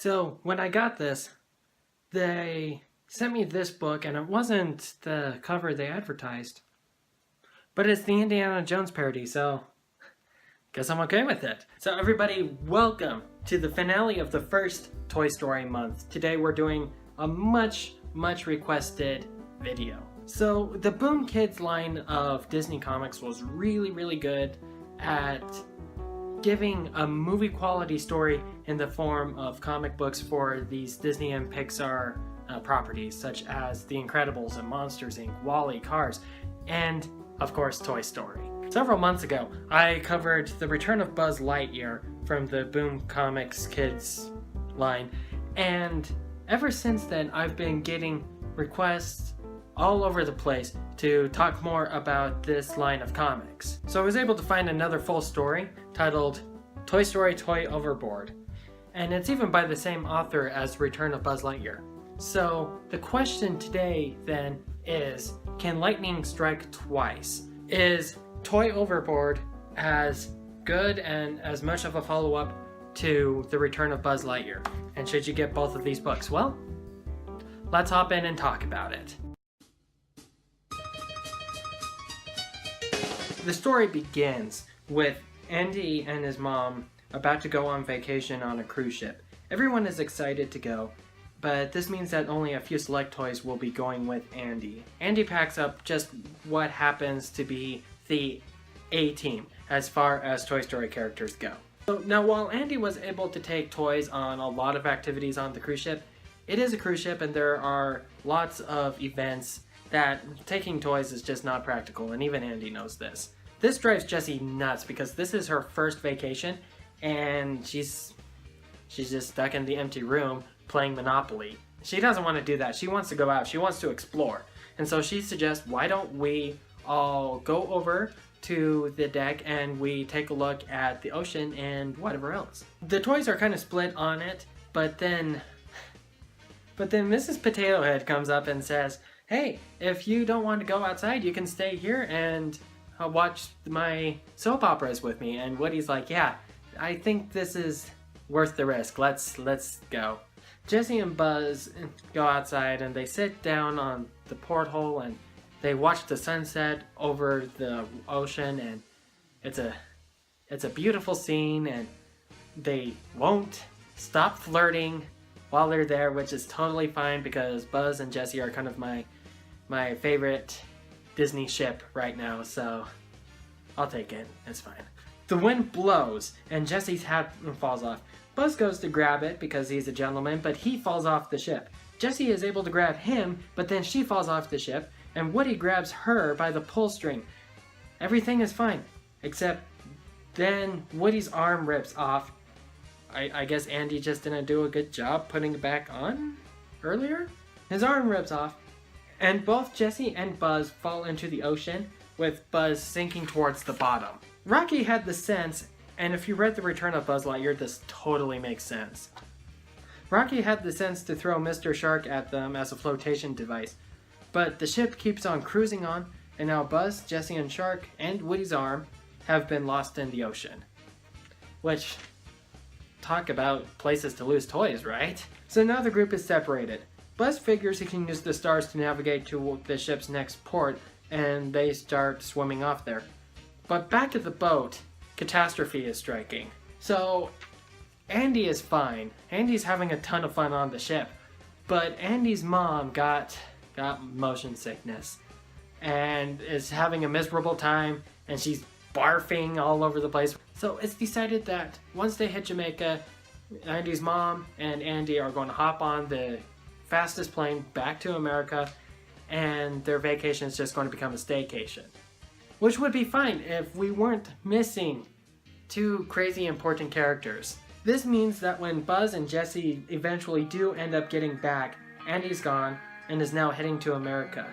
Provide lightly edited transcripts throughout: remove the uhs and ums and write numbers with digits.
So when I got this, they sent me this book, and it wasn't the cover they advertised, but it's the Indiana Jones parody, so guess I'm okay with it. So everybody, welcome to the finale of the first Toy Story month. Today we're doing a much requested video. So the Boom Kids line of Disney comics was really good at giving a movie quality story in the form of comic books for these Disney and Pixar properties such as The Incredibles and Monsters Inc., WALL-E, Cars, and of course Toy Story. Several months ago, I covered the return of Buzz Lightyear from the Boom Comics Kids line, and ever since then I've been getting requests all over the place to talk more about this line of comics. So I was able to find another full story titled Toy Story Toy Overboard, and it's even by the same author as Return of Buzz Lightyear. So the question today then is, can lightning strike twice? Is Toy Overboard as good and as much of a follow-up to The Return of Buzz Lightyear? And should you get both of these books? Well, let's hop in and talk about it. The story begins with Andy and his mom about to go on vacation on a cruise ship. Everyone is excited to go, but this means that only a few select toys will be going with Andy. Andy packs up just what happens to be the A-team as far as Toy Story characters go. So now, while Andy was able to take toys on a lot of activities on the cruise ship, it is a cruise ship and there are lots of events that taking toys is just not practical, and even Andy knows this. This drives Jessie nuts because this is her first vacation and she's just stuck in the empty room playing Monopoly. She doesn't want to do that. She wants to go out. She wants to explore. And so she suggests, why don't we all go over to the deck and we take a look at the ocean and whatever else. The toys are kind of split on it, but then Mrs. Potato Head comes up and says, hey, if you don't want to go outside, you can stay here and watch my soap operas with me. And Woody's like, yeah, I think this is worth the risk. Let's go. Jessie and Buzz go outside and they sit down on the porthole and they watch the sunset over the ocean, and it's a beautiful scene, and they won't stop flirting while they're there, which is totally fine because Buzz and Jessie are kind of my favorite Disney ship right now, so I'll take it. It's fine. The wind blows and Jessie's hat falls off. Buzz goes to grab it because he's a gentleman, but he falls off the ship. Jessie is able to grab him, but then she falls off the ship, and Woody grabs her by the pull string. Everything is fine, except then Woody's arm rips off. I guess Andy just didn't do a good job putting it back on earlier? His arm rips off, and both Jessie and Buzz fall into the ocean, with Buzz sinking towards the bottom. Rocky had the sense, and if you read The Return of Buzz Lightyear, this totally makes sense. Rocky had the sense to throw Mr. Shark at them as a flotation device, but the ship keeps on cruising on, and now Buzz, Jessie, and Shark, and Woody's arm have been lost in the ocean. Which, talk about places to lose toys, right? So now the group is separated. Buzz figures he can use the stars to navigate to the ship's next port, and they start swimming off there. But back at the boat, catastrophe is striking. So Andy is fine. Andy's having a ton of fun on the ship, but Andy's mom got motion sickness and is having a miserable time, and she's barfing all over the place. So it's decided that once they hit Jamaica, Andy's mom and Andy are going to hop on the fastest plane back to America, and their vacation is just going to become a staycation. Which would be fine if we weren't missing two crazy important characters. This means that when Buzz and Jessie eventually do end up getting back, Andy's gone and is now heading to America.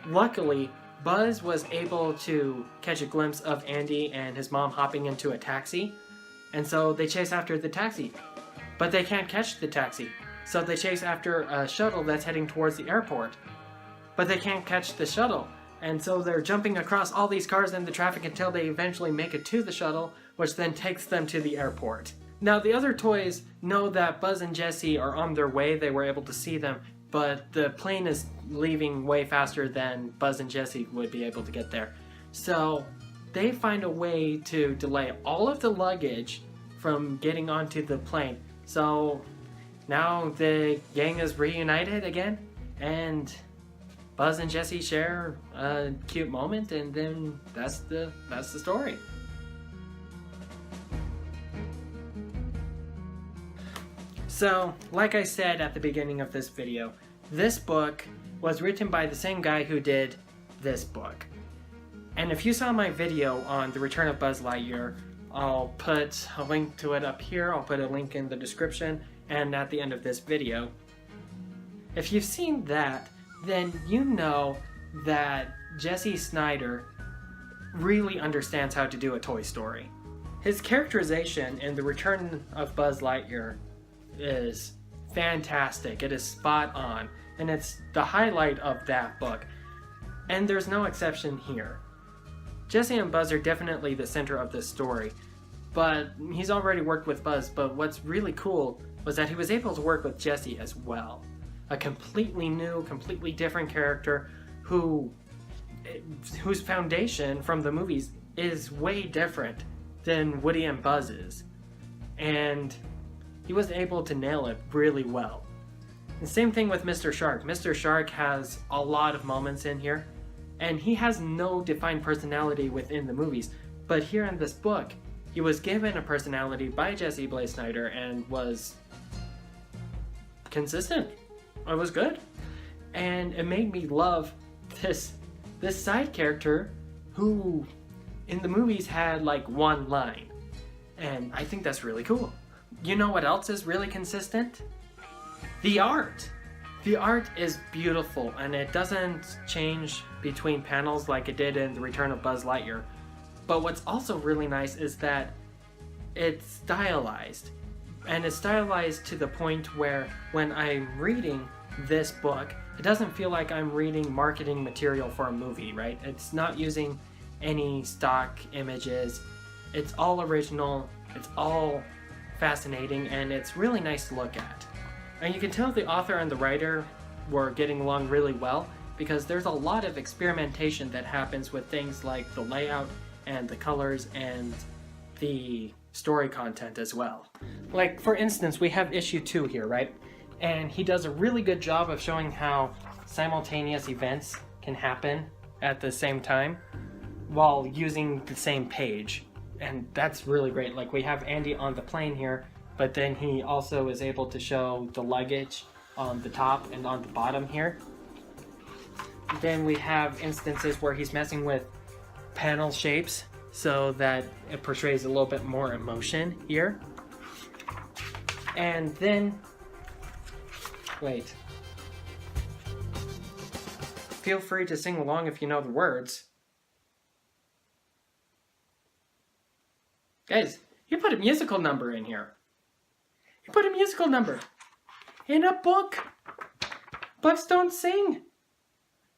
Luckily, Buzz was able to catch a glimpse of Andy and his mom hopping into a taxi, and so they chase after the taxi. But they can't catch the taxi, so they chase after a shuttle that's heading towards the airport. But they can't catch the shuttle, and so they're jumping across all these cars and the traffic until they eventually make it to the shuttle, which then takes them to the airport. Now the other toys know that Buzz and Jessie are on their way, they were able to see them, but the plane is leaving way faster than Buzz and Jessie would be able to get there. So they find a way to delay all of the luggage from getting onto the plane. So now the gang is reunited again, and Buzz and Jessie share a cute moment, and then that's the story. So, like I said at the beginning of this video, this book was written by the same guy who did this book. And if you saw my video on The Return of Buzz Lightyear, I'll put a link to it up here, I'll put a link in the description, and at the end of this video. If you've seen that, then you know that Jesse Snyder really understands how to do a Toy Story. His characterization in The Return of Buzz Lightyear is fantastic. It is spot on, and it's the highlight of that book. And there's no exception here. Jesse and Buzz are definitely the center of this story, but he's already worked with Buzz, but what's really cool was that he was able to work with Jesse as well. A completely new, completely different character whose foundation from the movies is way different than Woody and Buzz's. And he was able to nail it really well. The same thing with Mr. Shark. Mr. Shark has a lot of moments in here, and he has no defined personality within the movies. But here in this book, he was given a personality by Jesse Blaze Snyder and was consistent. It was good. And it made me love this side character who in the movies had like one line. And I think that's really cool. You know what else is really consistent? The art. The art is beautiful, and it doesn't change between panels like it did in The Return of Buzz Lightyear. But what's also really nice is that it's stylized. And it's stylized to the point where when I'm reading this book, it doesn't feel like I'm reading marketing material for a movie, right? It's not using any stock images. It's all original. It's all fascinating, and it's really nice to look at. And you can tell the author and the writer were getting along really well, because there's a lot of experimentation that happens with things like the layout and the colors and the story content as well. Like, for instance, we have issue 2 here, right? And he does a really good job of showing how simultaneous events can happen at the same time while using the same page. And that's really great. Like, we have Andy on the plane here, but then he also is able to show the luggage on the top and on the bottom here. Then we have instances where he's messing with panel shapes so that it portrays a little bit more emotion here. And then, wait. Feel free to sing along if you know the words. Guys, you put a musical number in here. You put a musical number in a book. Books don't sing.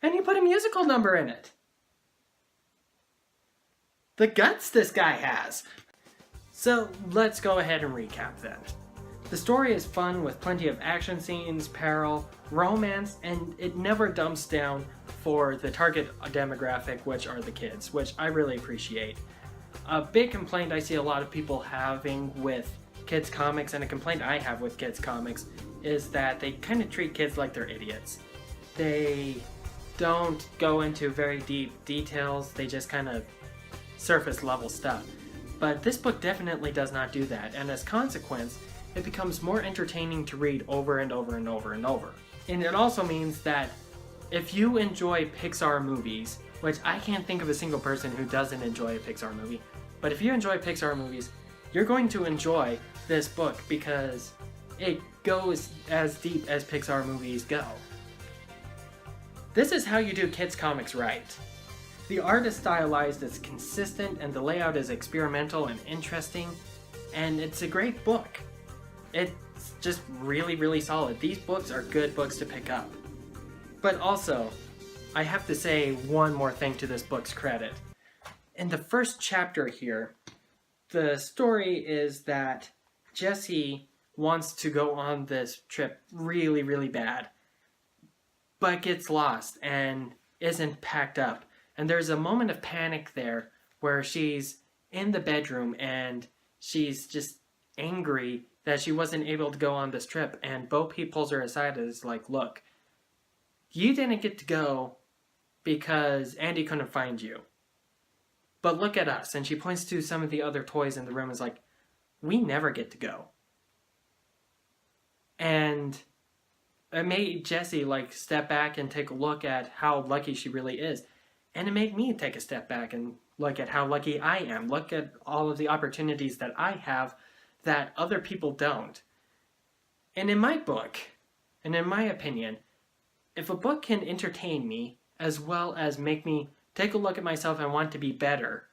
And you put a musical number in it. The guts this guy has. So let's go ahead and recap then. The story is fun with plenty of action scenes, peril, romance, and it never dumps down for the target demographic, which are the kids, which I really appreciate. A big complaint I see a lot of people having with kids comics, and a complaint I have with kids comics, is that they kind of treat kids like they're idiots. They don't go into very deep details, they just kind of surface level stuff. But this book definitely does not do that, and as a consequence, it becomes more entertaining to read over and over and over and over. And it also means that if you enjoy Pixar movies, which I can't think of a single person who doesn't enjoy a Pixar movie, but if you enjoy Pixar movies, you're going to enjoy this book because it goes as deep as Pixar movies go. This is how you do kids comics right. The art is stylized, it's consistent, and the layout is experimental and interesting, and it's a great book. It's just really, really solid. These books are good books to pick up. But also, I have to say one more thing to this book's credit. In the first chapter here, the story is that Jessie wants to go on this trip really, really bad, but gets lost and isn't packed up. And there's a moment of panic there where she's in the bedroom and she's just angry that she wasn't able to go on this trip. And Bo Peep pulls her aside and is like, look, you didn't get to go because Andy couldn't find you. But look at us. And she points to some of the other toys in the room and is like, we never get to go. And it made Jessie like step back and take a look at how lucky she really is. And it made me take a step back and look at how lucky I am. Look at all of the opportunities that I have that other people don't. And in my book, and in my opinion, if a book can entertain me as well as make me take a look at myself and want to be better,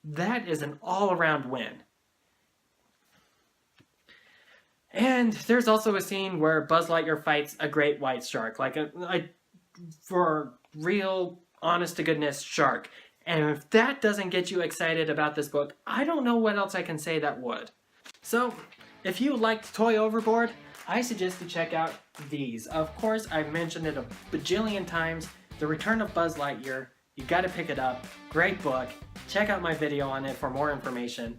that is an all-around win. And there's also a scene where Buzz Lightyear fights a great white shark, like a for real, honest-to-goodness shark. And if that doesn't get you excited about this book, I don't know what else I can say that would. So, if you liked Toy Overboard, I suggest you check out these. Of course, I've mentioned it a bajillion times. The Return of Buzz Lightyear. You gotta pick it up. Great book. Check out my video on it for more information.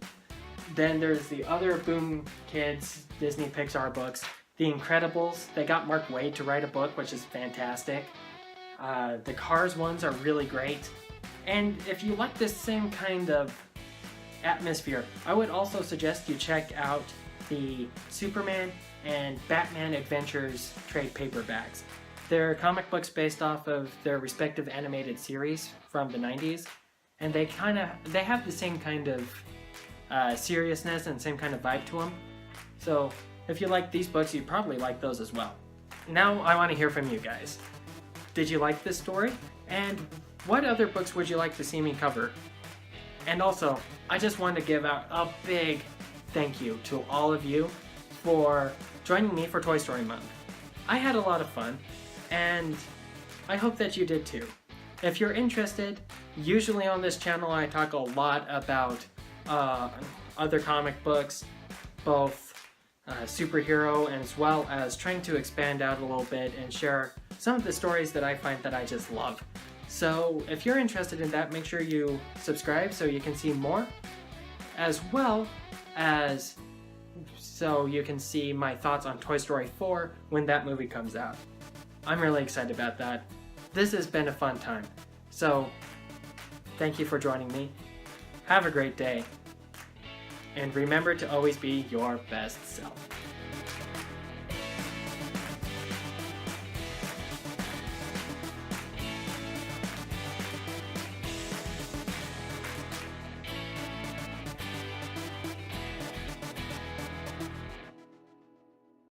Then there's the other Boom Kids Disney Pixar books. The Incredibles. They got Mark Waid to write a book, which is fantastic. The Cars ones are really great. And if you like this same kind of atmosphere, I would also suggest you check out the Superman and Batman Adventures trade paperbacks. They're comic books based off of their respective animated series from the 90s, and they have the same kind of seriousness and same kind of vibe to them. So if you like these books, you'd probably like those as well. Now I want to hear from you guys. Did you like this story? And what other books would you like to see me cover? And also, I just wanted to give out a big thank you to all of you for joining me for Toy Story Month. I had a lot of fun, and I hope that you did too. If you're interested, usually on this channel I talk a lot about other comic books, both superhero as well as trying to expand out a little bit and share some of the stories that I find that I just love. So if you're interested in that, make sure you subscribe so you can see more, as well as so you can see my thoughts on Toy Story 4 when that movie comes out. I'm really excited about that. This has been a fun time. So thank you for joining me. Have a great day. And remember to always be your best self.